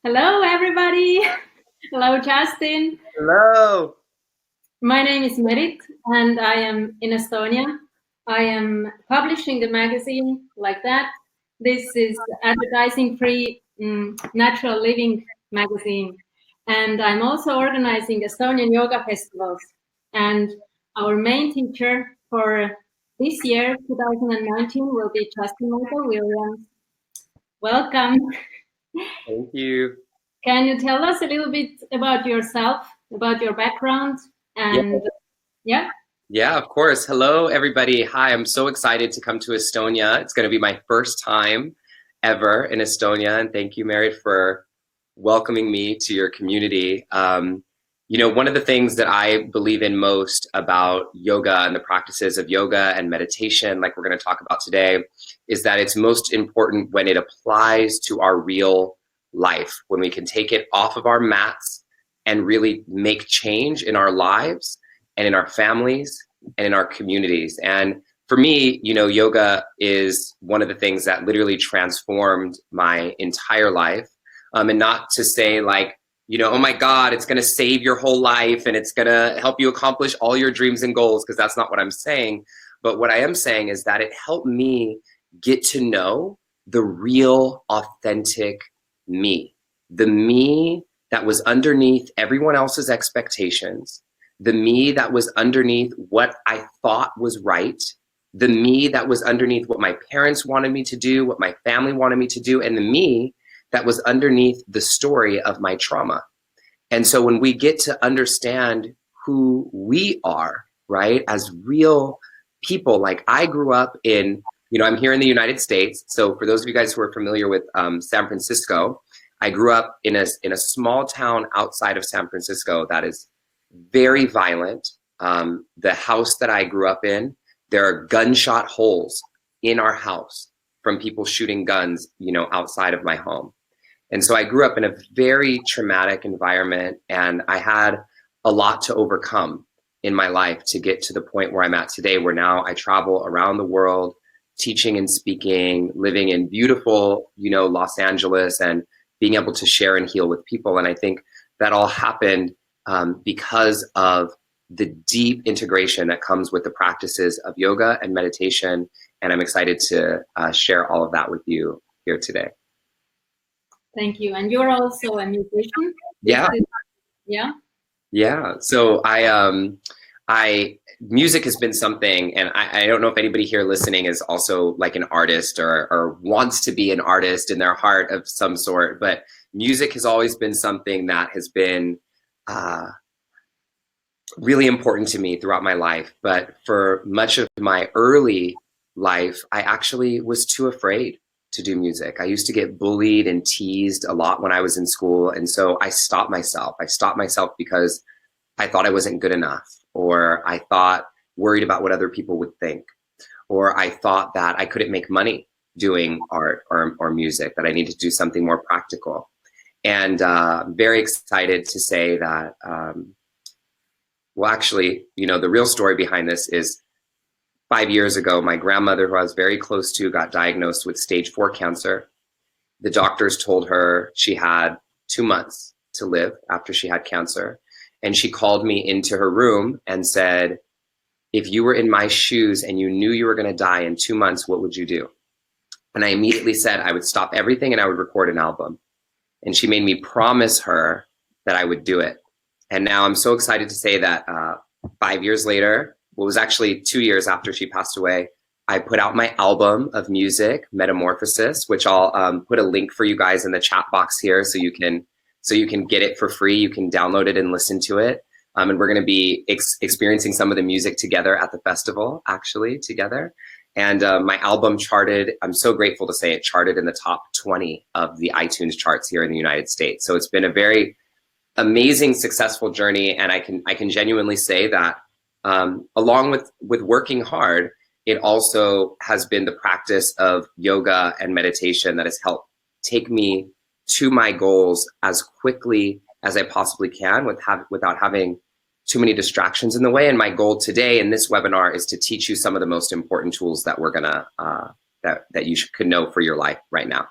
Hello, everybody. Hello, Justin. Hello. My name is Merit, and I am in Estonia. I am publishing the magazine like that. This is advertising-free natural living magazine, and I'm also organizing Estonian yoga festivals. And our main teacher for this year, 2019, will be Justin Michael Williams. Welcome. Thank you. Can you tell us a little bit about yourself, about your background? Yeah, And yeah, yeah, of course. Hello, everybody. Hi, I'm so excited to come to Estonia. It's going to be my first time ever in Estonia, and thank you, Merit, for welcoming me to your community. One of the things that I believe in most about yoga and the practices of yoga and meditation, like we're going to talk about today, is that it's most important when it applies to our real life, when we can take it off of our mats and really make change in our lives and in our families and in our communities. And for me, yoga is one of the things that literally transformed my entire life. And not to say like, oh my God, it's going to save your whole life and it's going to help you accomplish all your dreams and goals, because that's not what I'm saying. But what I am saying is that it helped me get to know the real, authentic me, the me that was underneath everyone else's expectations, the me that was underneath what I thought was right, the me that was underneath what my parents wanted me to do, what my family wanted me to do, and the me that was underneath the story of my trauma. And so when we get to understand who we are, right, as real people, like I grew up in, I'm here in the United States. So for those of you guys who are familiar with San Francisco, I grew up in a small town outside of San Francisco that is very violent. The house that I grew up in, there are gunshot holes in our house from people shooting guns, outside of my home. And so I grew up in a very traumatic environment, and I had a lot to overcome in my life to get to the point where I'm at today, where now I travel around the world, teaching and speaking, living in beautiful, Los Angeles, and being able to share and heal with people. And I think that all happened because of the deep integration that comes with the practices of yoga and meditation. And I'm excited to share all of that with you here today. thank you. And you're also a musician. Yeah. Yeah. Yeah. So music has been something, and I don't know if anybody here listening is also like an artist or wants to be an artist in their heart of some sort, but music has always been something that has been really important to me throughout my life. But for much of my early life, I actually was too afraid to do music. I used to get bullied and teased a lot when I was in school. And so I stopped myself. I stopped myself because I thought I wasn't good enough, or I thought worried about what other people would think, or I thought that I couldn't make money doing art or music, that I needed to do something more practical. And I'm very excited to say that, well, actually, the real story behind this is 5 years ago, my grandmother, who I was very close to, got diagnosed with stage 4 cancer. The doctors told her she had 2 months to live after she had cancer. And she called me into her room and said, if you were in my shoes and you knew you were going to die in 2 months, what would you do? And I immediately said I would stop everything and I would record an album. And she made me promise her that I would do it. And now I'm so excited to say that 5 years later, well, it was actually 2 years after she passed away, I put out my album of music, Metamorphosis, which I'll put a link for you guys in the chat box here so you can get it for free. You can download it and listen to it. And we're going to be experiencing some of the music together at the festival, actually, together. And my album charted, I'm so grateful to say it charted in the top 20 of the iTunes charts here in the United States. So it's been a very amazing, successful journey. And I can genuinely say that along with working hard, it also has been the practice of yoga and meditation that has helped take me to my goals as quickly as I possibly can without having too many distractions in the way. And my goal today in this webinar is to teach you some of the most important tools that we're gonna that you could know for your life right now.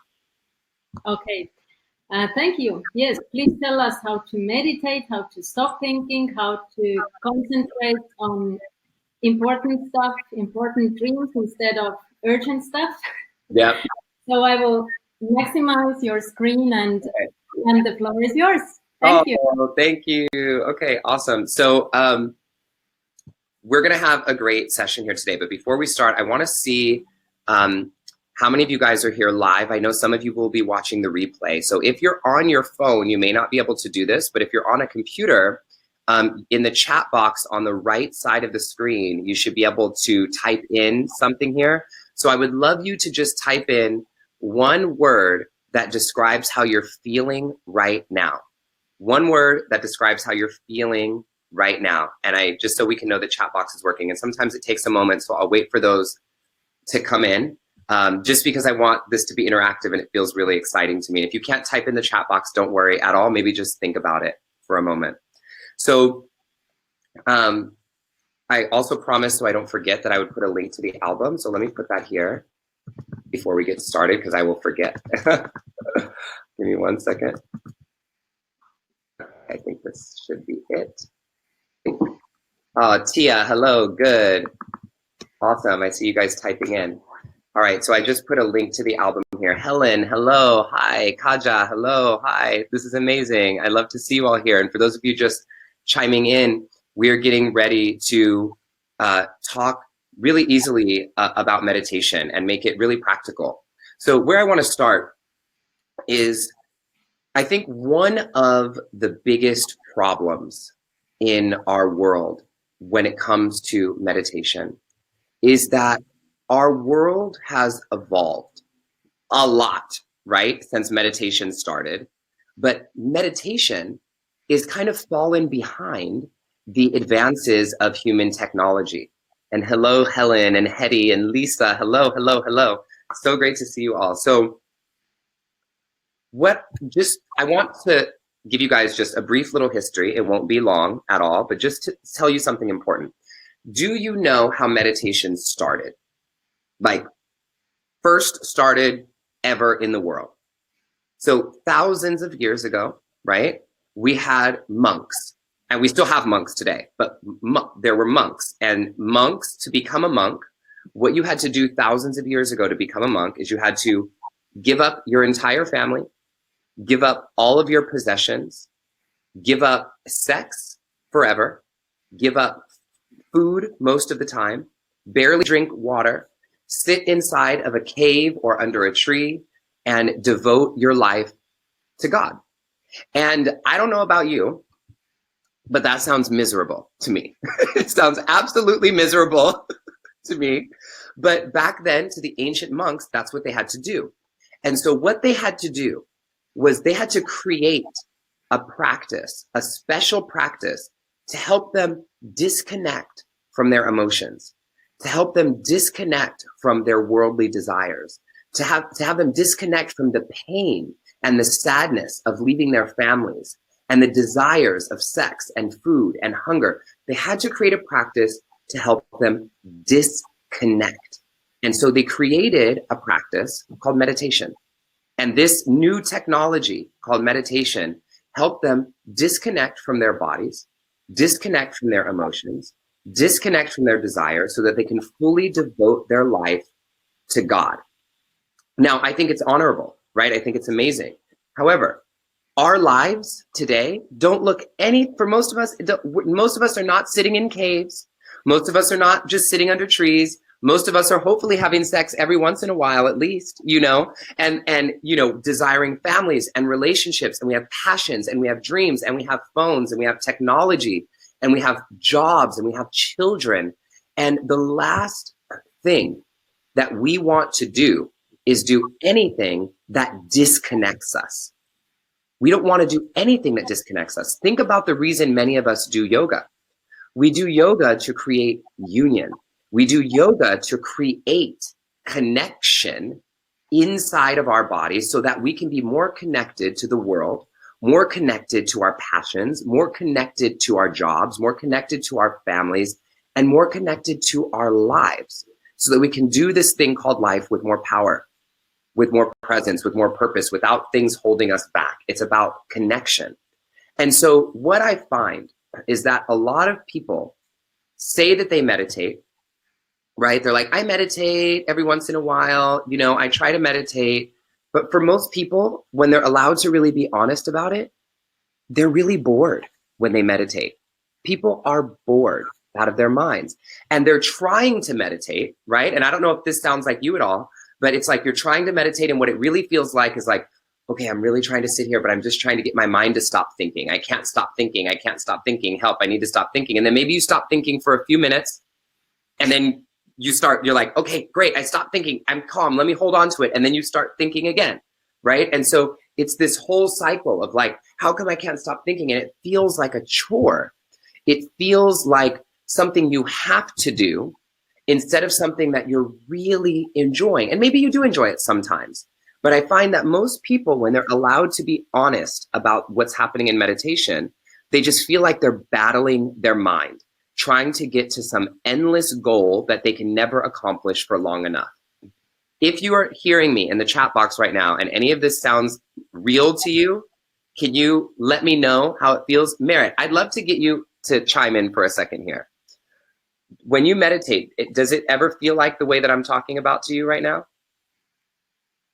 Okay. Thank you. Yes, please tell us how to meditate, how to stop thinking, how to concentrate on important stuff, important dreams instead of urgent stuff. Yeah. So I will maximize your screen and the floor is yours. Oh, Thank you. thank you. Okay, awesome. So we're going to have a great session here today. But before we start, I want to see how many of you guys are here live. I know some of you will be watching the replay. So if you're on your phone, you may not be able to do this. But if you're on a computer, in the chat box on the right side of the screen, you should be able to type in something here. So I would love you to just type in one word that describes how you're feeling right now. One word that describes how you're feeling right now. And I just so we can know the chat box is working. And sometimes it takes a moment, so I'll wait for those to come in, just because I want this to be interactive and it feels really exciting to me. And if you can't type in the chat box, don't worry at all. Maybe just think about it for a moment. So I also promised, so I don't forget, that I would put a link to the album. So let me put that here before we get started, because I will forget. Give me 1 second. I think this should be it. Oh, Tia, hello, good. Awesome, I see you guys typing in. All right, so I just put a link to the album here. Helen, hello, hi. Kaja, hello, hi. This is amazing. I love to see you all here. And for those of you just chiming in, we're getting ready to talk really easily about meditation and make it really practical. So where I want to start is, I think one of the biggest problems in our world when it comes to meditation is that our world has evolved a lot, right, since meditation started. But meditation is kind of fallen behind the advances of human technology. And hello, Helen and Hetty and Lisa. Hello, hello, hello. So great to see you all. So I want to give you guys just a brief little history. It won't be long at all, but just to tell you something important. Do you know how meditation started? Like, first started ever in the world. So thousands of years ago, right, we had monks, and we still have monks today, but there were monks. And monks, to become a monk, what you had to do thousands of years ago to become a monk is you had to give up your entire family, give up all of your possessions, give up sex forever, give up food most of the time, barely drink water, sit inside of a cave or under a tree, and devote your life to God. And I don't know about you, but that sounds miserable to me. It sounds absolutely miserable to me. But back then, to the ancient monks, that's what they had to do. And so what they had to do was they had to create a practice, a special practice, to help them disconnect from their emotions, to help them disconnect from their worldly desires, to have them disconnect from the pain and the sadness of leaving their families and the desires of sex and food and hunger. They had to create a practice to help them disconnect. And so they created a practice called meditation. And this new technology called meditation helped them disconnect from their bodies, disconnect from their emotions, disconnect from their desires, so that they can fully devote their life to God. Now, I think it's honorable, right? I think it's amazing. However, our lives today don't look for most of us are not sitting in caves. Most of us are not just sitting under trees. Most of us are hopefully having sex every once in a while, at least, and desiring families and relationships, and we have passions, and we have dreams, and we have phones, and we have technology, and we have jobs, and we have children. And the last thing that we want to do is do anything that disconnects us. We don't want to do anything that disconnects us. Think about the reason many of us do yoga. We do yoga to create union. We do yoga to create connection inside of our bodies so that we can be more connected to the world, more connected to our passions, more connected to our jobs, more connected to our families, and more connected to our lives, so that we can do this thing called life with more power. with more presence, with more purpose, without things holding us back. It's about connection. And so what I find is that a lot of people say that they meditate, right? They're like, I meditate every once in a while, you know, I try to meditate. But for most people, when they're allowed to really be honest about it, they're really bored when they meditate. People are bored out of their minds and they're trying to meditate, right? And I don't know if this sounds like you at all, but it's like you're trying to meditate and what it really feels like is like, okay, I'm really trying to sit here, but I'm just trying to get my mind to stop thinking. I can't stop thinking. I can't stop thinking. Help, I need to stop thinking. And then maybe you stop thinking for a few minutes and then you're like, okay, great. I stopped thinking. I'm calm. Let me hold on to it. And then you start thinking again, right? And so it's this whole cycle of like, how come I can't stop thinking? And it feels like a chore. It feels like something you have to do instead of something that you're really enjoying. And maybe you do enjoy it sometimes. But I find that most people, when they're allowed to be honest about what's happening in meditation, they just feel like they're battling their mind, trying to get to some endless goal that they can never accomplish for long enough. If you are hearing me in the chat box right now and any of this sounds real to you, can you let me know how it feels? Merritt, I'd love to get you to chime in for a second here. When you meditate, does it ever feel like the way that I'm talking about to you right now?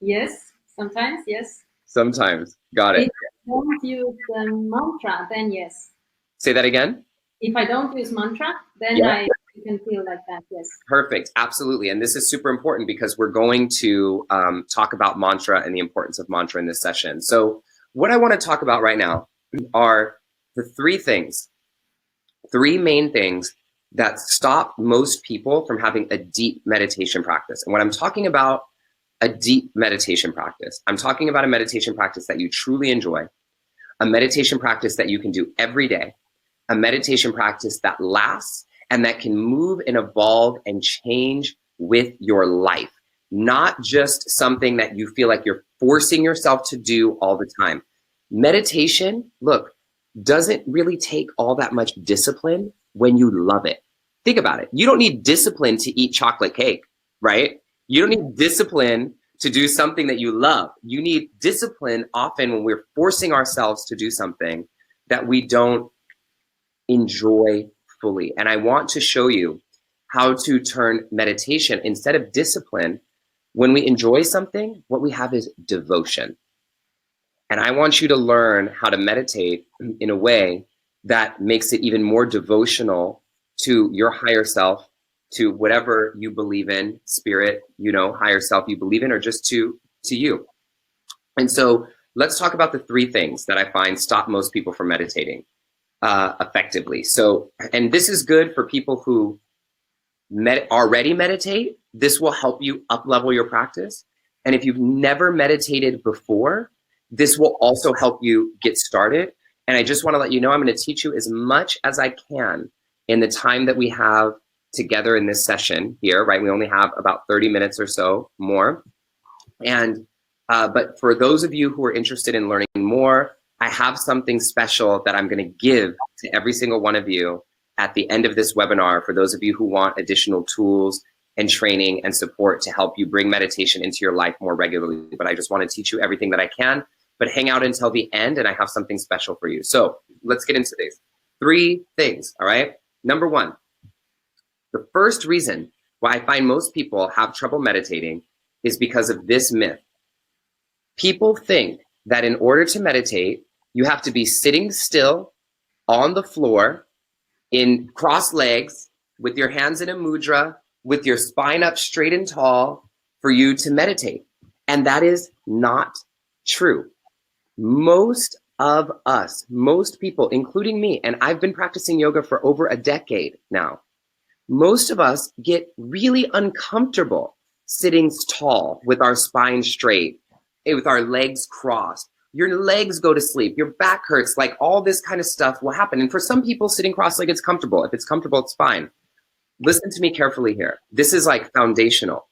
Yes, sometimes, yes. Sometimes. Got it. If I don't use the mantra, then yes. Say that again? If I don't use mantra, then Yeah. I can feel like that, yes. Perfect. Absolutely. And this is super important because we're going to talk about mantra and the importance of mantra in this session. So what I want to talk about right now are the three main things that stop most people from having a deep meditation practice. And when I'm talking about a deep meditation practice, I'm talking about a meditation practice that you truly enjoy, a meditation practice that you can do every day, a meditation practice that lasts and that can move and evolve and change with your life, not just something that you feel like you're forcing yourself to do all the time. Meditation, look, doesn't really take all that much discipline when you love it. Think about it. You don't need discipline to eat chocolate cake, right? You don't need discipline to do something that you love. You need discipline often when we're forcing ourselves to do something that we don't enjoy fully. And I want to show you how to turn meditation, instead of discipline, when we enjoy something, what we have is devotion. And I want you to learn how to meditate in a way that makes it even more devotional to your higher self, to whatever you believe in, spirit, you know, higher self you believe in, or just to you. And so let's talk about the three things that I find stop most people from meditating effectively. So, and this is good for people who already meditate. This will help you up-level your practice. And if you've never meditated before, this will also help you get started. And I just want to let you know, I'm going to teach you as much as I can in the time that we have together in this session here, right? We only have about 30 minutes or so more. And but for those of you who are interested in learning more, I have something special that I'm going to give to every single one of you at the end of this webinar for those of you who want additional tools and training and support to help you bring meditation into your life more regularly. But I just want to teach you everything that I can, but hang out until the end and I have something special for you. So let's get into these three things, all right? Number one, the first reason why I find most people have trouble meditating is because of this myth. People think that in order to meditate, you have to be sitting still on the floor in crossed legs with your hands in a mudra, with your spine up straight and tall for you to meditate. And that is not true. Most of us, most people, including me, and I've been practicing yoga for over a decade now, most of us get really uncomfortable sitting tall with our spine straight, with our legs crossed. Your legs go to sleep, your back hurts, like all this kind of stuff will happen. And for some people, sitting cross-legged is comfortable. If it's comfortable, it's fine. Listen to me carefully here. This is like foundational.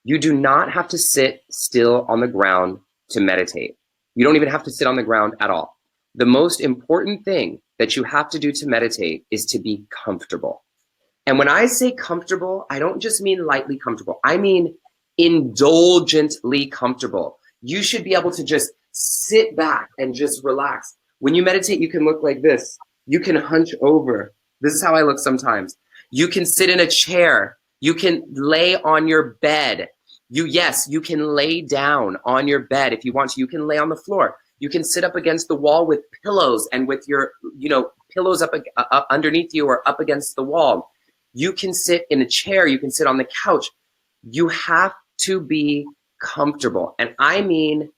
You do not have to sit still on the ground to meditate. You don't even have to sit on the ground at all. The most important thing that you have to do to meditate is to be comfortable. And when I say comfortable, I don't just mean lightly comfortable. I mean indulgently comfortable. You should be able to just sit back and just relax. When you meditate, you can look like this. You can hunch over. This is how I look sometimes. You can sit in a chair. You can lay on your bed. Yes, you can lay down on your bed if you want to. You can lay on the floor. You can sit up against the wall with pillows and with your, pillows up underneath you or up against the wall. You can sit in a chair. You can sit on the couch. You have to be comfortable. And I mean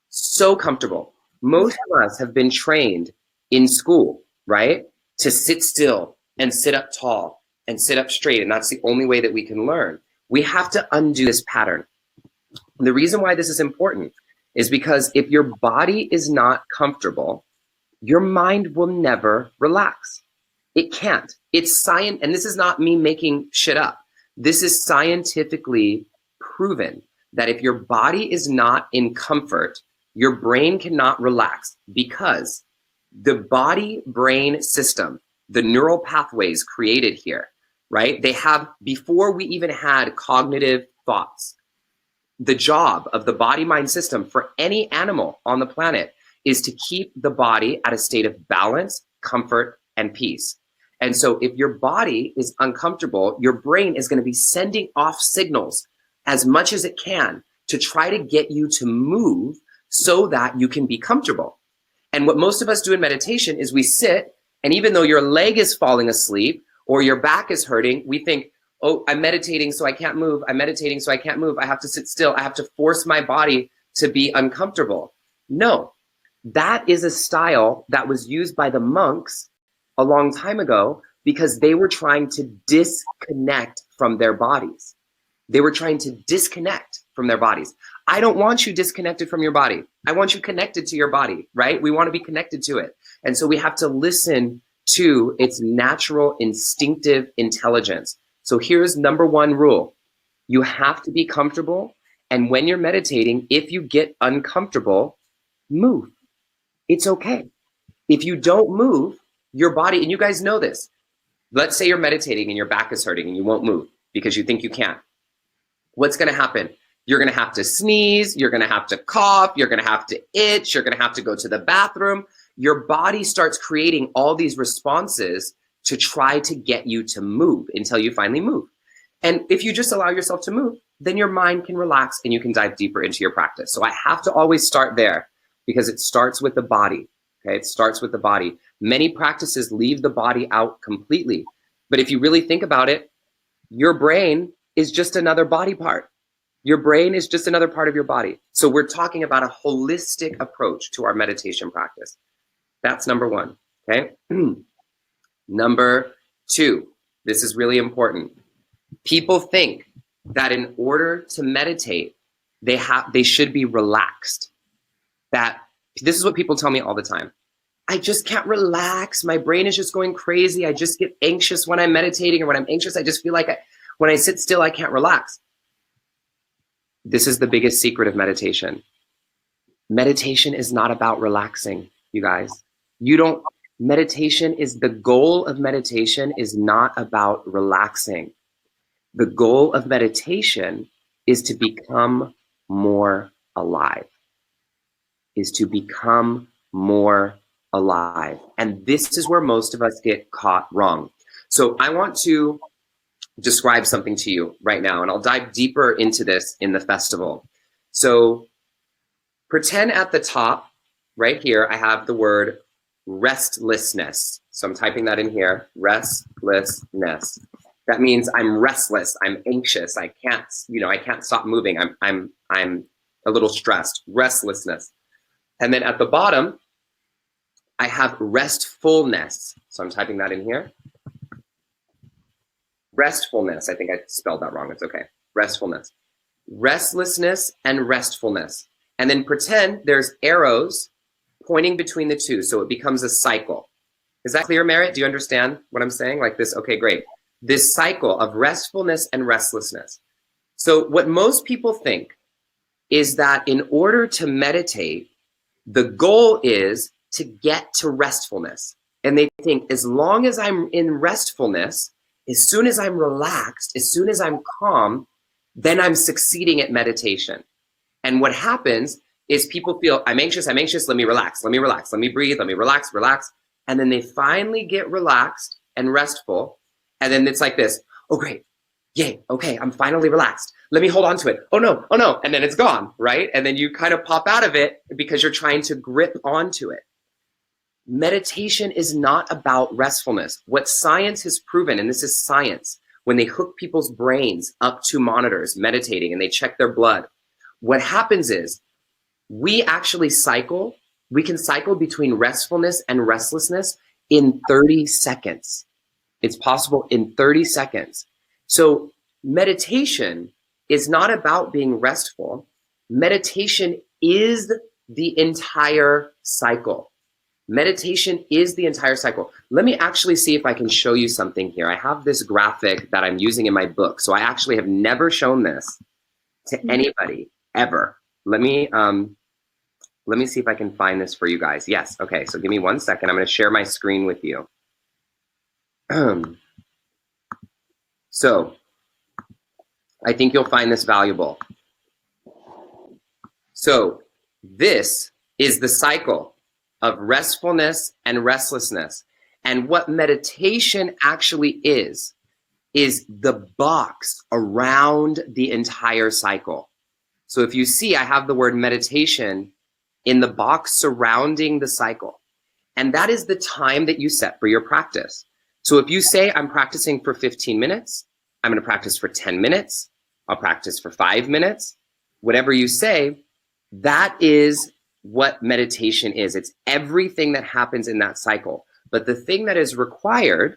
so comfortable. Most of us have been trained in school, right? To sit still and sit up tall and sit up straight. And that's the only way that we can learn. We have to undo this pattern. And the reason why this is important is because if your body is not comfortable, your mind will never relax. It can't. It's science, and this is not me making shit up. This is scientifically proven that if your body is not in comfort, your brain cannot relax, because the body-brain system, the neural pathways created here, right? They have, before we even had cognitive thoughts, the job of the body-mind system for any animal on the planet is to keep the body at a state of balance, comfort, and peace. And so if your body is uncomfortable, your brain is going to be sending off signals as much as it can to try to get you to move so that you can be comfortable. And what most of us do in meditation is we sit, and even though your leg is falling asleep or your back is hurting, we think, oh, I'm meditating so I can't move. I'm meditating so I can't move. I have to sit still. I have to force my body to be uncomfortable. No, that is a style that was used by the monks a long time ago because they were trying to disconnect from their bodies. They were trying to disconnect from their bodies. I don't want you disconnected from your body. I want you connected to your body, right? We want to be connected to it. And so we have to listen to its natural instinctive intelligence. So here's number one rule. You have to be comfortable. And when you're meditating, if you get uncomfortable, move. It's okay. If you don't move, your body, and you guys know this, let's say you're meditating and your back is hurting and you won't move because you think you can't. What's going to happen? You're going to have to sneeze. You're going to have to cough. You're going to have to itch. You're going to have to go to the bathroom. Your body starts creating all these responses to try to get you to move until you finally move. And if you just allow yourself to move, then your mind can relax and you can dive deeper into your practice. So I have to always start there because it starts with the body. Okay, it starts with the body. Many practices leave the body out completely. But if you really think about it, your brain is just another body part. Your brain is just another part of your body. So we're talking about a holistic approach to our meditation practice. That's number one, okay? Number two, this is really important. People think that in order to meditate, they should be relaxed. This is what people tell me all the time. I just can't relax. My brain is just going crazy. I just get anxious when I'm meditating, or when I'm anxious, I just feel like when I sit still, I can't relax. This is the biggest secret of meditation. Meditation is not about relaxing, you guys. The goal of meditation is not about relaxing. The goal of meditation is to become more alive. And this is where most of us get caught wrong. So I want to describe something to you right now, and I'll dive deeper into this in the festival. So pretend at the top, right here, I have the word restlessness. So I'm typing that in here, restlessness. That means I'm restless, I'm anxious, I can't stop moving. I'm a little stressed, restlessness. And then at the bottom, I have restfulness. So I'm typing that in here. Restfulness, I think I spelled that wrong, it's okay. Restfulness. Restlessness and restfulness. And then pretend there's arrows pointing between the two, so it becomes a cycle. Is that clear, Merritt? Do you understand what I'm saying? Like this? Okay, great. This cycle of restfulness and restlessness. So what most people think is that in order to meditate, the goal is to get to restfulness. And they think as long as I'm in restfulness, as soon as I'm relaxed, as soon as I'm calm, then I'm succeeding at meditation. And what happens is people feel, I'm anxious, let me relax, let me breathe, let me relax. And then they finally get relaxed and restful. And then it's like this, oh great, yay, okay, I'm finally relaxed. Let me hold on to it. Oh no, and then it's gone, right? And then you kind of pop out of it because you're trying to grip onto it. Meditation is not about restfulness. What science has proven, and this is science, when they hook people's brains up to monitors meditating and they check their blood, what happens is we actually we can cycle between restfulness and restlessness in 30 seconds. It's possible in 30 seconds. So meditation is not about being restful. Meditation is the entire cycle. Meditation is the entire cycle. Let me actually see if I can show you something here. I have this graphic that I'm using in my book. So I actually have never shown this to anybody ever. Let me see if I can find this for you guys. Yes, okay, so give me 1 second. I'm gonna share my screen with you. So I think you'll find this valuable. So this is the cycle of restfulness and restlessness. And what meditation actually is the box around the entire cycle. So if you see, I have the word meditation in the box surrounding the cycle. And that is the time that you set for your practice. So if you say, I'm practicing for 15 minutes, I'm gonna practice for 10 minutes, I'll practice for 5 minutes, whatever you say, that is what meditation is. It's everything that happens in that cycle. But the thing that is required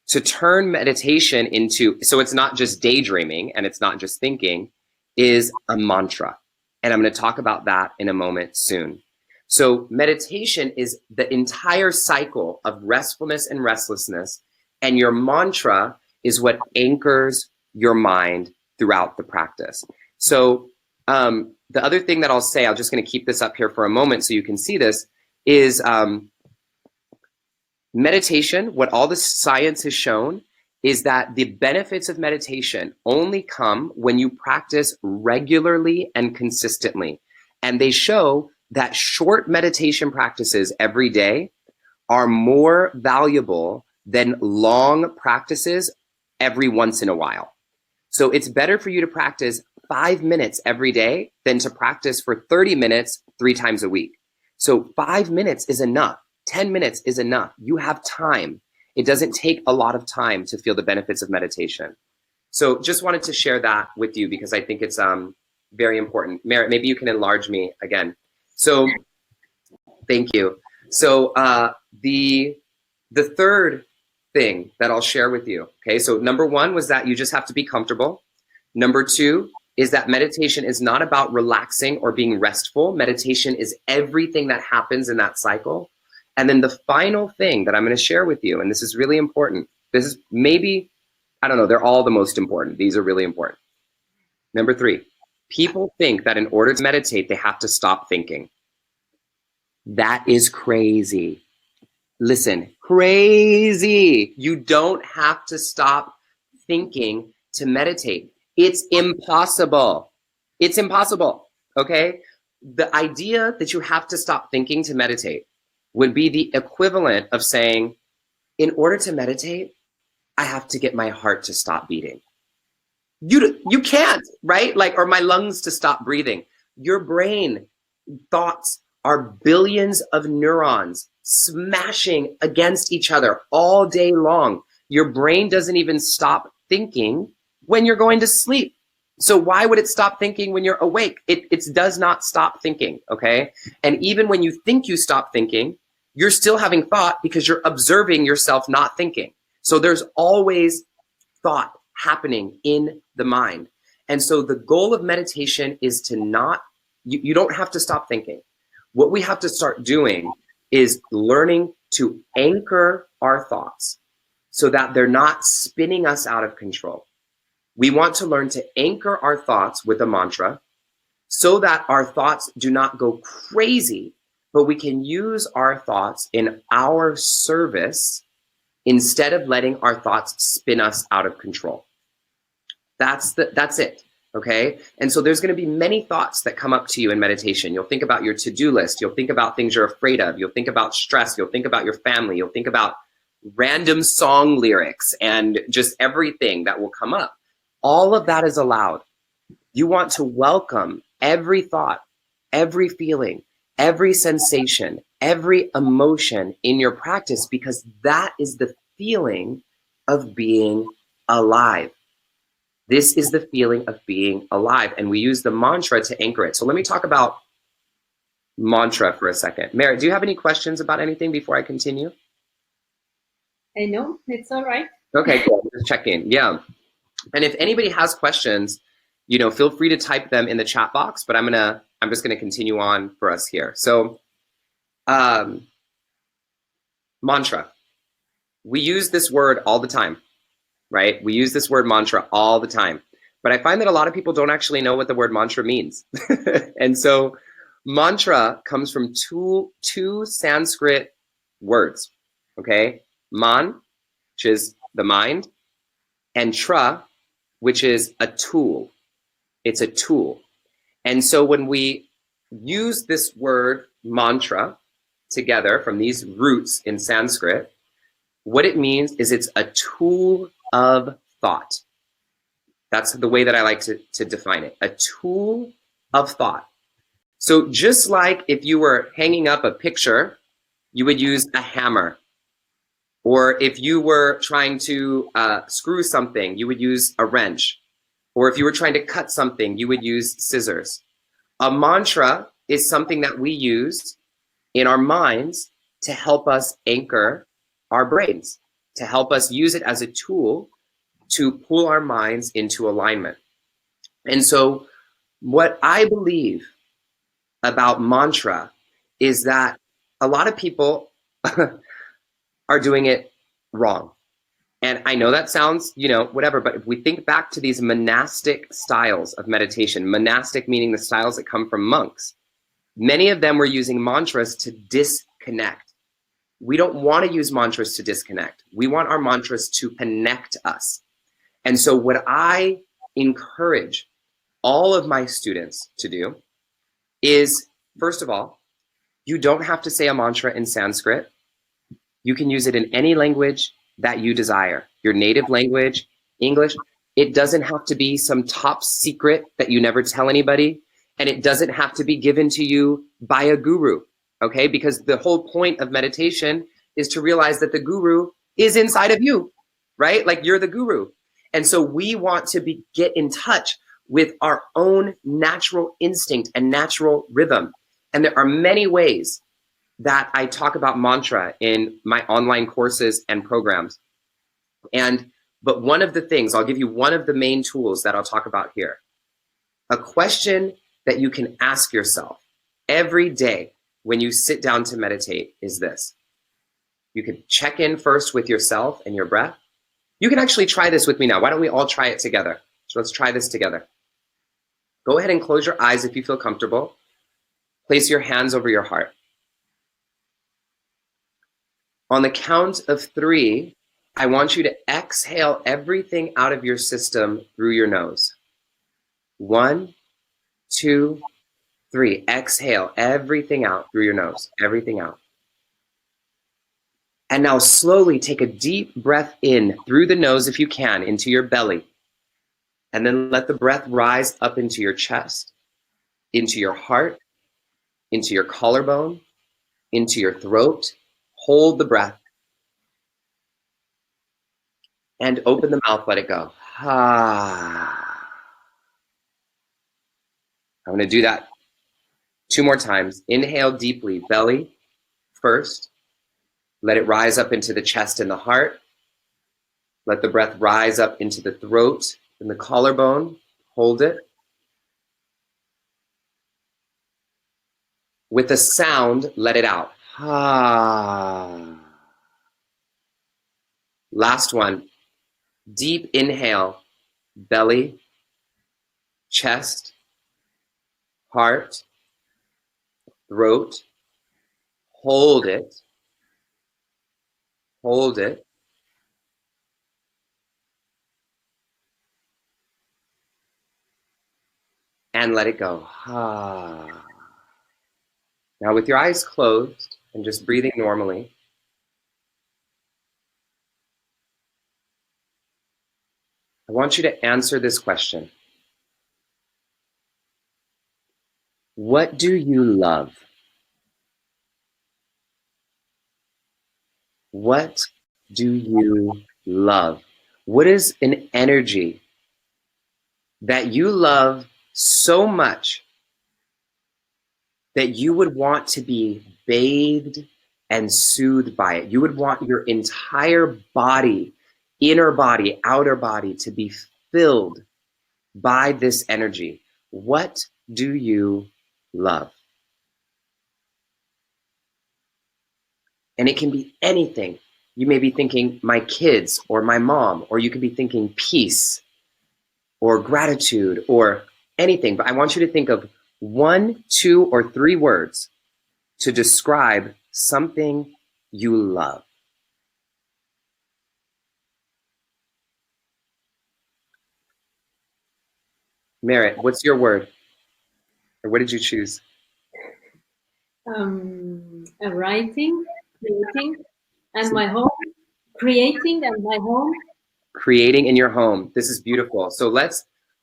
to turn meditation into, so it's not just daydreaming and it's not just thinking, is a mantra. And I'm going to talk about that in a moment soon. So meditation is the entire cycle of restfulness and restlessness. And your mantra is what anchors your mind throughout the practice. So the other thing that I'll say, I'm just going to keep this up here for a moment so you can see this, is meditation, what all the science has shown is that the benefits of meditation only come when you practice regularly and consistently. And they show that short meditation practices every day are more valuable than long practices every once in a while. So it's better for you to practice 5 minutes every day than to practice for 30 minutes 3 times a week. So 5 minutes is enough. 10 minutes is enough. You have time. It doesn't take a lot of time to feel the benefits of meditation. So just wanted to share that with you because I think it's very important. Merritt, maybe you can enlarge me again. So thank you. So the third thing that I'll share with you, okay, so number 1 was that you just have to be comfortable. Number 2 is that meditation is not about relaxing or being restful. Meditation is everything that happens in that cycle. And then the final thing that I'm going to share with you, and this is really important. This is maybe, I don't know, they're all the most important. These are really important. Number 3, people think that in order to meditate, they have to stop thinking. That is crazy. Listen, crazy. You don't have to stop thinking to meditate. It's impossible. It's impossible, okay? The idea that you have to stop thinking to meditate would be the equivalent of saying, in order to meditate, I have to get my heart to stop beating. You can't, right? Like, or my lungs to stop breathing. Your brain thoughts are billions of neurons smashing against each other all day long. Your brain doesn't even stop thinking when you're going to sleep. So why would it stop thinking when you're awake? It does not stop thinking, okay? And even when you think you stop thinking, you're still having thought because you're observing yourself not thinking. So there's always thought happening in the mind. And so the goal of meditation is to not, you don't have to stop thinking. What we have to start doing is learning to anchor our thoughts so that they're not spinning us out of control. We want to learn to anchor our thoughts with a mantra so that our thoughts do not go crazy, but we can use our thoughts in our service instead of letting our thoughts spin us out of control. That's it, Okay. And so there's going to be many thoughts that come up to you in meditation. You'll think about your to-do list. You'll think about things you're afraid of. You'll think about stress. You'll think about your family. You'll think about random song lyrics and just everything that will come up. All of that is allowed. You want to welcome every thought, every feeling, every sensation, every emotion in your practice, because that is the feeling of being alive. This is the feeling of being alive, and we use the mantra to anchor it. So let me talk about mantra for a second. Mary, do you have any questions about anything before I continue? No, it's all right. Okay, cool. Just checking. Yeah. And if anybody has questions, feel free to type them in the chat box, but I'm just gonna continue on for us here. So mantra. We use this word all the time, right? We use this word mantra all the time. But I find that a lot of people don't actually know what the word mantra means. And so mantra comes from two Sanskrit words, okay? Man, which is the mind, and tra, which is a tool. It's a tool. And so when we use this word mantra together from these roots in Sanskrit, what it means is it's a tool of thought. That's the way that I like to define it. A tool of thought. So just like if you were hanging up a picture, you would use a hammer. Or if you were trying to screw something, you would use a wrench. Or if you were trying to cut something, you would use scissors. A mantra is something that we use in our minds to help us anchor our brains, to help us use it as a tool to pull our minds into alignment. And so what I believe about mantra is that a lot of people are doing it wrong. And I know that sounds, whatever, but if we think back to these monastic styles of meditation, monastic meaning the styles that come from monks, many of them were using mantras to disconnect. We don't want to use mantras to disconnect. We want our mantras to connect us. And so what I encourage all of my students to do is, first of all, you don't have to say a mantra in Sanskrit. You can use it in any language that you desire, your native language, English. It doesn't have to be some top secret that you never tell anybody, and it doesn't have to be given to you by a guru, okay? Because the whole point of meditation is to realize that the guru is inside of you, right? Like you're the guru. And so we want to get in touch with our own natural instinct and natural rhythm. And there are many ways that I talk about mantra in my online courses and programs. But one of the things, I'll give you one of the main tools that I'll talk about here. A question that you can ask yourself every day when you sit down to meditate is this. You can check in first with yourself and your breath. You can actually try this with me now. Why don't we all try it together? So let's try this together. Go ahead and close your eyes if you feel comfortable. Place your hands over your heart. On the count of 3, I want you to exhale everything out of your system through your nose. 1, 2, 3. Exhale everything out through your nose, everything out. And now slowly take a deep breath in through the nose if you can, into your belly. And then let the breath rise up into your chest, into your heart, into your collarbone, into your throat. Hold the breath. And open the mouth, let it go. Ah. I'm going to do that 2 more times. Inhale deeply, belly first. Let it rise up into the chest and the heart. Let the breath rise up into the throat and the collarbone. Hold it. With a sound, let it out. Ah. Last one. Deep inhale, belly, chest, heart, throat. Hold it. Hold it. and let it go. Ah. Now with your eyes closed and just breathing normally, I want you to answer this question. What do you love? What do you love? What is an energy that you love so much that you would want to be bathed and soothed by it? You would want your entire body, inner body, outer body, to be filled by this energy. What do you love? And it can be anything. You may be thinking my kids or my mom, or you could be thinking peace or gratitude or anything. But I want you to think of 1, 2, or 3 words to describe something you love. Merritt, what's your word? Or what did you choose? Writing, creating, and my home. Creating and my home. Creating in your home. This is beautiful. So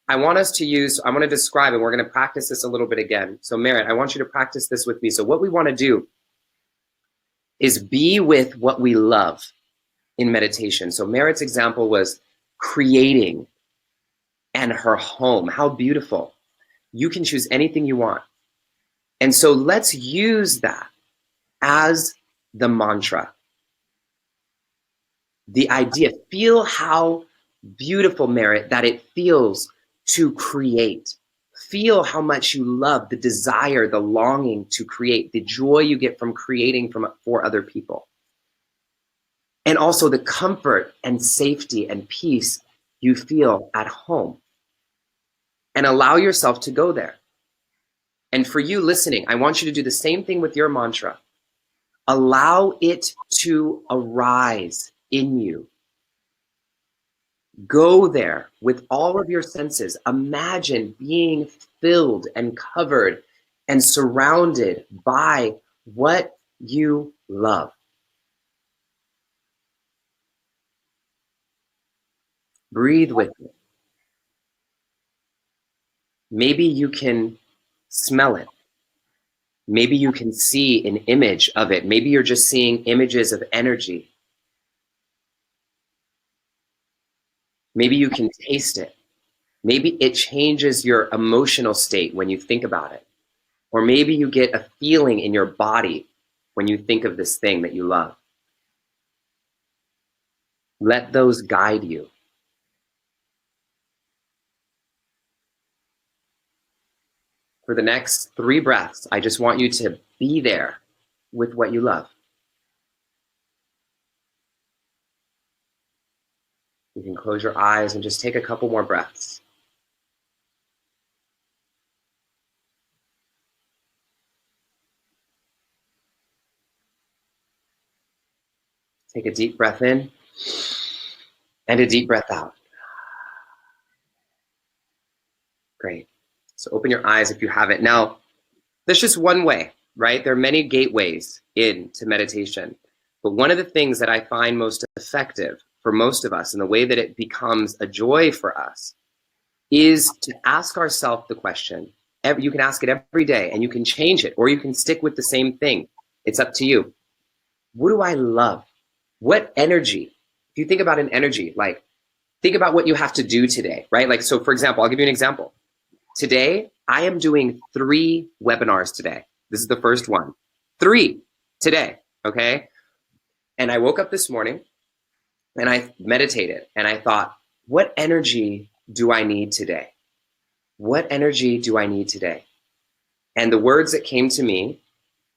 I want to describe, and we're going to practice this a little bit again. So Merritt, I want you to practice this with me. So what we want to do is be with what we love in meditation. So Merritt's example was creating and her home. How beautiful. You can choose anything you want. And so let's use that as the mantra. The idea, feel how beautiful, Merritt, that it feels to create. Feel how much you love the desire, the longing to create, the joy you get from creating for other people. And also the comfort and safety and peace you feel at home. And allow yourself to go there. And for you listening, I want you to do the same thing with your mantra. Allow it to arise in you. Go there with all of your senses. Imagine being filled and covered and surrounded by what you love. Breathe with it. Maybe you can smell it. Maybe you can see an image of it. Maybe you're just seeing images of energy. Maybe you can taste it. Maybe it changes your emotional state when you think about it. Or maybe you get a feeling in your body when you think of this thing that you love. Let those guide you. For the next 3 breaths, I just want you to be there with what you love. You can close your eyes and just take a couple more breaths. Take a deep breath in and a deep breath out. Great. So open your eyes if you haven't. Now, there's just one way, right? There are many gateways into meditation. But one of the things that I find most effective for most of us, and the way that it becomes a joy for us, is to ask ourselves the question. You can ask it every day, and you can change it, or you can stick with the same thing. It's up to you. What do I love? What energy? If you think about an energy, like think about what you have to do today, right? Like, so for example, I'll give you an example. Today, I am doing 3 webinars today. This is the first one. 3 today, okay? And I woke up this morning and I meditated and I thought, what energy do I need today? What energy do I need today? And the words that came to me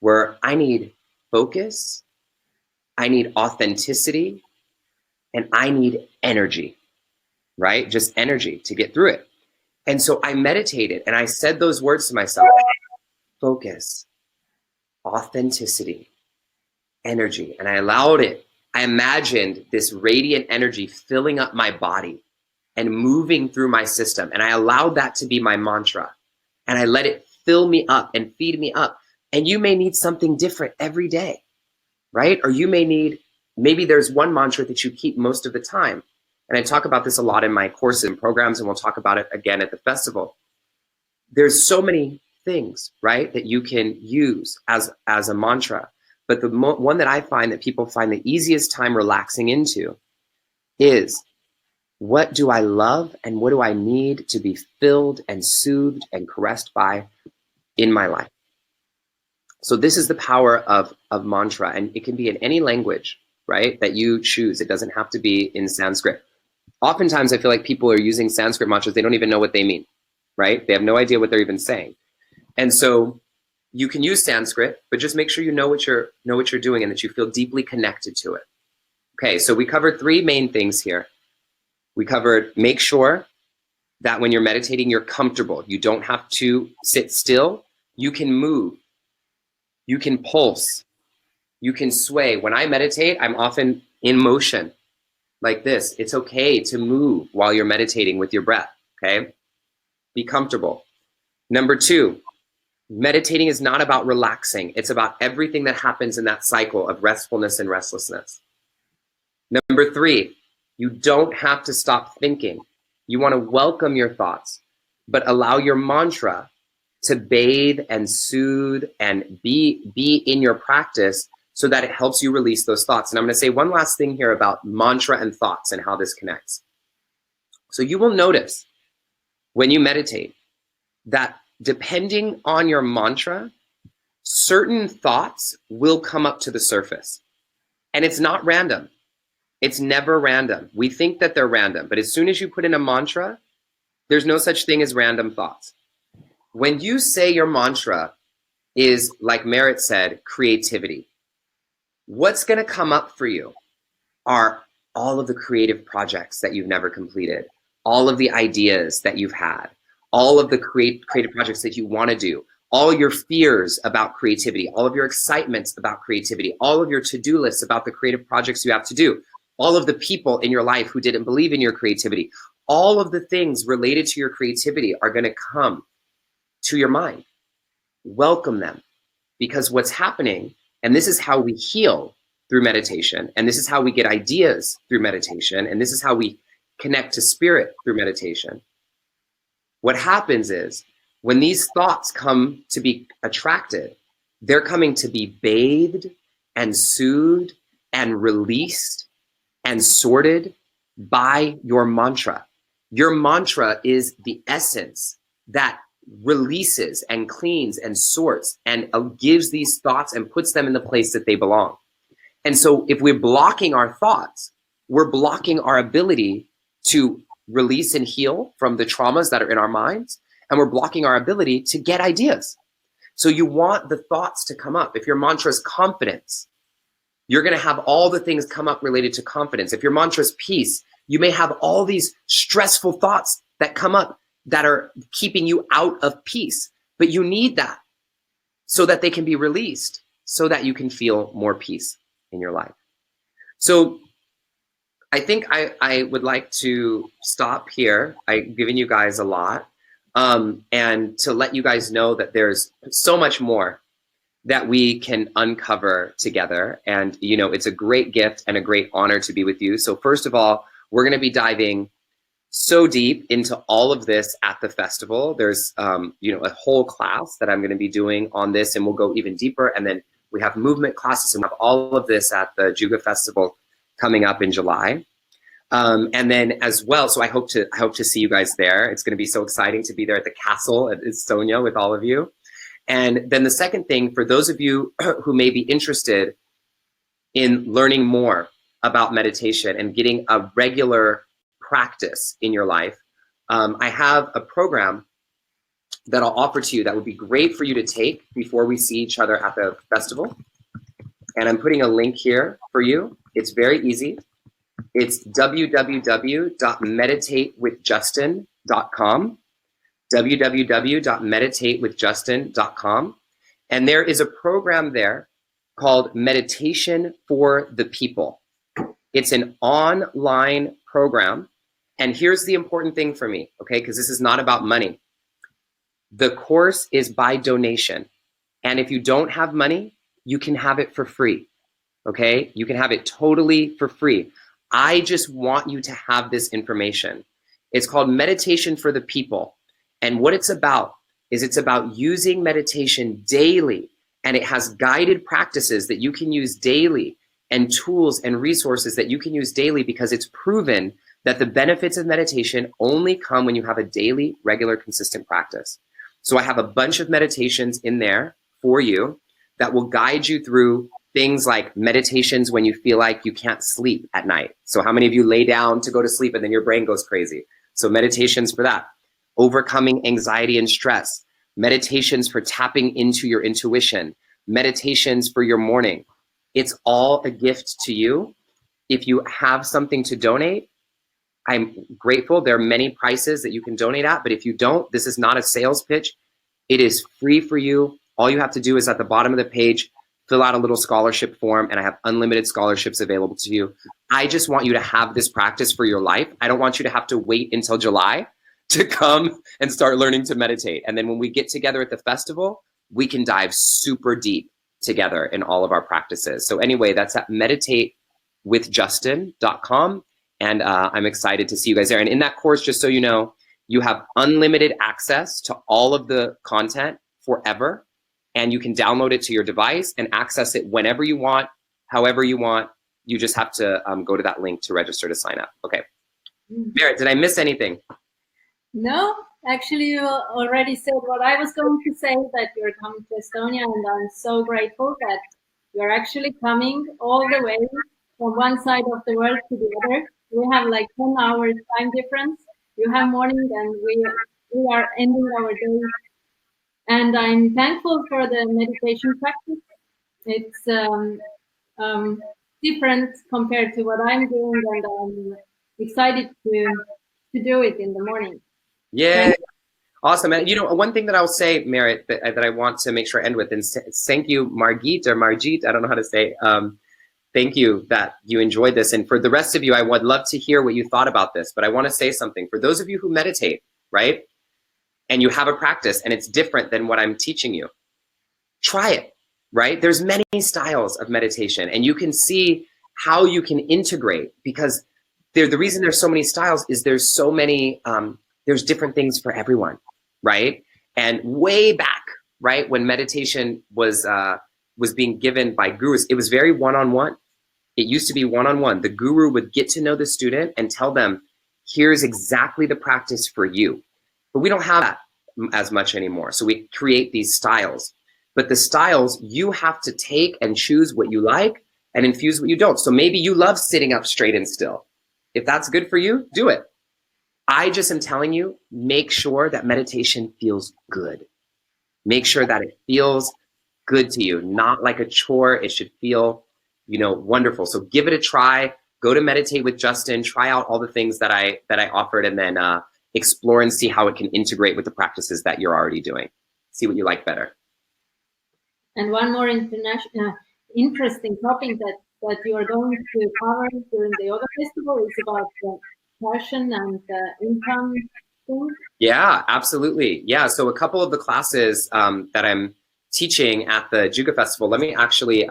were, I need focus, I need authenticity, and I need energy, right? Just energy to get through it. And so I meditated and I said those words to myself: focus, authenticity, energy. And I allowed it. I imagined this radiant energy filling up my body and moving through my system. And I allowed that to be my mantra. and I let it fill me up and feed me up. And you may need something different every day, right? Or you may need, maybe there's one mantra that you keep most of the time. And I talk about this a lot in my courses and programs, and we'll talk about it again at the festival. There's so many things, right, that you can use as a mantra. But the one that I find that people find the easiest time relaxing into is, what do I love and what do I need to be filled and soothed and caressed by in my life? So this is the power of mantra, and it can be in any language, right, that you choose. It doesn't have to be in Sanskrit. Oftentimes I feel like people are using Sanskrit mantras, they don't even know what they mean, right? They have no idea what they're even saying. And so you can use Sanskrit, but just make sure you know what you're doing and that you feel deeply connected to it. Okay, so we covered three main things here. We covered, make sure that when you're meditating, you're comfortable. You don't have to sit still. You can move. You can pulse. You can sway. When I meditate, I'm often in motion like this. It's okay to move while you're meditating with your breath, okay? Be comfortable. Number two, meditating is not about relaxing. It's about everything that happens in that cycle of restfulness and restlessness. Number three, you don't have to stop thinking. You want to welcome your thoughts, but allow your mantra to bathe and soothe and be in your practice so that it helps you release those thoughts. And I'm going to say one last thing here about mantra and thoughts and how this connects. So you will notice when you meditate that depending on your mantra, certain thoughts will come up to the surface. And it's not random. It's never random. We think that they're random, but as soon as you put in a mantra, there's no such thing as random thoughts. When you say your mantra is, like Merritt said, creativity, what's going to come up for you are all of the creative projects that you've never completed, all of the ideas that you've had, all of the creative projects that you want to do, all your fears about creativity, all of your excitements about creativity, all of your to-do lists about the creative projects you have to do, all of the people in your life who didn't believe in your creativity, all of the things related to your creativity are going to come to your mind. Welcome them, because what's happening, and this is how we heal through meditation, and this is how we get ideas through meditation, and this is how we connect to spirit through meditation. What happens is when these thoughts come to be attracted, they're coming to be bathed and soothed and released and sorted by your mantra. Your mantra is the essence that releases and cleans and sorts and gives these thoughts and puts them in the place that they belong. And so if we're blocking our thoughts, we're blocking our ability to release and heal from the traumas that are in our minds, and we're blocking our ability to get ideas. So you want the thoughts to come up. If your mantra is confidence, you're going to have all the things come up related to confidence. If your mantra is peace, you may have all these stressful thoughts that come up that are keeping you out of peace. But you need that so that they can be released, so that you can feel more peace in your life. So I think I would like to stop here. I've given you guys a lot, and to let you guys know that there's so much more that we can uncover together. And, you know, it's a great gift and a great honor to be with you. So first of all, we're going to be diving so deep into all of this at the festival. There's, you know, a whole class that I'm going to be doing on this, and we'll go even deeper. And then we have movement classes, and we have all of this at the Juga Festival coming up in July. And then as well, so I hope to see you guys there. It's going to be so exciting to be there at the castle at Estonia with all of you. And then the second thing, for those of you who may be interested in learning more about meditation and getting a regular practice in your life, I have a program that I'll offer to you that would be great for you to take before we see each other at the festival. And I'm putting a link here for you. It's very easy. It's www.meditatewithjustin.com. www.meditatewithjustin.com. And there is a program there called Meditation for the People. It's an online program. And here's the important thing for me, okay? Because this is not about money. The course is by donation. And if you don't have money, you can have it for free. Okay? You can have it totally for free. I just want you to have this information. It's called Meditation for the People. And what it's about is it's about using meditation daily. And it has guided practices that you can use daily and tools and resources that you can use daily, because it's proven that the benefits of meditation only come when you have a daily, regular, consistent practice. So I have a bunch of meditations in there for you that will guide you through things like meditations when you feel like you can't sleep at night. So how many of you lay down to go to sleep and then your brain goes crazy? So meditations for that. Overcoming anxiety and stress. Meditations for tapping into your intuition. Meditations for your morning. It's all a gift to you. If you have something to donate, I'm grateful. There are many prices that you can donate at, but if you don't, this is not a sales pitch. It is free for you. All you have to do is at the bottom of the page, fill out a little scholarship form, and I have unlimited scholarships available to you. I just want you to have this practice for your life. I don't want you to have to wait until July to come and start learning to meditate. And then when we get together at the festival, we can dive super deep together in all of our practices. So anyway, that's at meditatewithjustin.com. And I'm excited to see you guys there. And in that course, just so you know, you have unlimited access to all of the content forever. And you can download it to your device and access it whenever you want, however you want. You just have to go to that link to register to sign up. Okay. Merit, did I miss anything? No, actually, you already said what I was going to say, that you're coming to Estonia, and I'm so grateful that you're actually coming all the way from one side of the world to the other. We have like 10 hours time difference. You have morning, and we are ending our day. And I'm thankful for the meditation practice. It's different compared to what I'm doing, and I'm excited to do it in the morning. Yeah. Awesome. And you know, one thing that I'll say, Merit, that I want to make sure I end with, and thank you, Margit or Margit, I don't know how to say. Thank you that you enjoyed this. And for the rest of you, I would love to hear what you thought about this. But I want to say something. For those of you who meditate, right, and you have a practice and it's different than what I'm teaching you, try it, right? There's many styles of meditation, and you can see how you can integrate, because the reason there's so many styles is there's so many, there's different things for everyone, right? And way back, right, when meditation was being given by gurus, it was very one-on-one. It used to be one-on-one. The guru would get to know the student and tell them, here's exactly the practice for you. But we don't have that as much anymore. So we create these styles. But the styles, you have to take and choose what you like and infuse what you don't. So maybe you love sitting up straight and still. If that's good for you, do it. I just am telling you, make sure that meditation feels good. Make sure that it feels good to you, not like a chore. It should feel, you know, wonderful. So give it a try. Go to Meditate with Justin. Try out all the things that I offered, and then explore and see how it can integrate with the practices that you're already doing. See what you like better. And one more interesting topic that you are going to cover during the yoga festival is about the passion and the income thing. Yeah, absolutely. Yeah, so a couple of the classes that I'm teaching at the Juga Festival, let me actually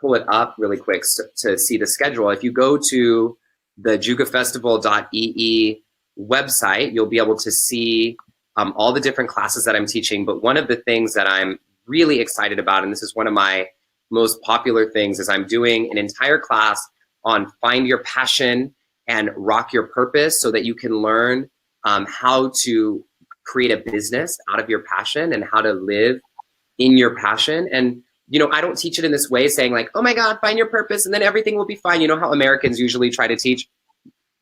pull it up really quick to see the schedule. If you go to the jugafestival.ee website, you'll be able to see all the different classes that I'm teaching. But one of the things that I'm really excited about, and this is one of my most popular things, is I'm doing an entire class on find your passion and rock your purpose, so that you can learn how to create a business out of your passion and how to live in your passion. And you know, I don't teach it in this way saying like, oh my God, find your purpose and then everything will be fine. You know how Americans usually try to teach?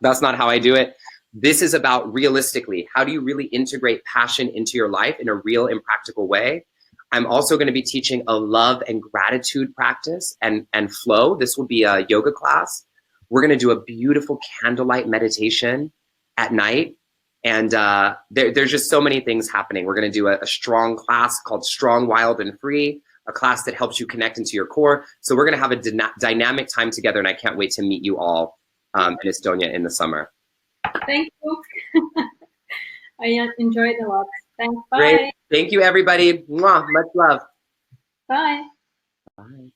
That's not how I do it. This is about realistically, how do you really integrate passion into your life in a real and practical way? I'm also going to be teaching a love and gratitude practice and flow. This will be a yoga class. We're going to do a beautiful candlelight meditation at night. And there's just so many things happening. We're going to do a strong class called Strong, Wild, and Free, a class that helps you connect into your core. So we're going to have a dynamic time together, and I can't wait to meet you all in Estonia in the summer. Thank you. I enjoyed a lot. Thanks. Great. Bye. Thank you, everybody. Mwah. Much love. Bye. Bye.